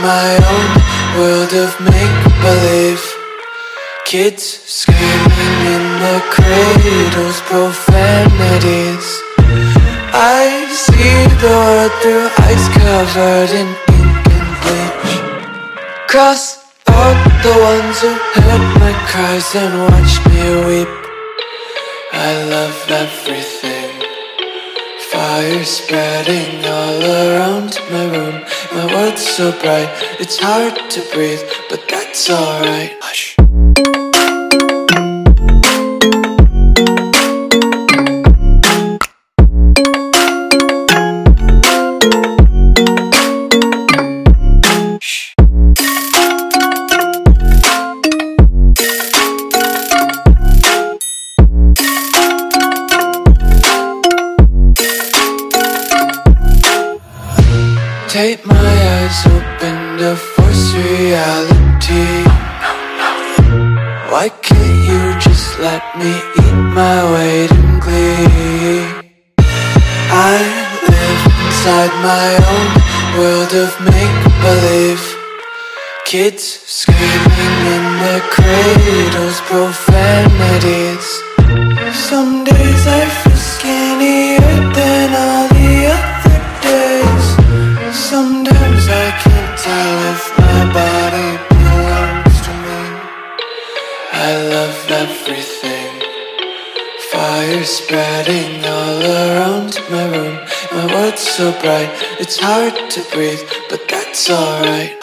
my own world of make-believe. Kids screaming in the cradles, profanities. I see the world through ice covered in ink and bleach. Cross out the ones who heard my cries and watched me weep. I love everything. Fire spreading all around my room. My world's so bright, it's hard to breathe, but that's alright. Hush. Take my eyes open to force reality. Why can't you just let me eat my weight in glee? I live inside my own world of make-believe. Kids screaming in their cradles, profanities. Some days I feel skinnier than all the other days. Sometimes I can't tell if my body belongs to me. I love everything. Fire spreading all around my room. My world's so bright, it's hard to breathe, but that's alright.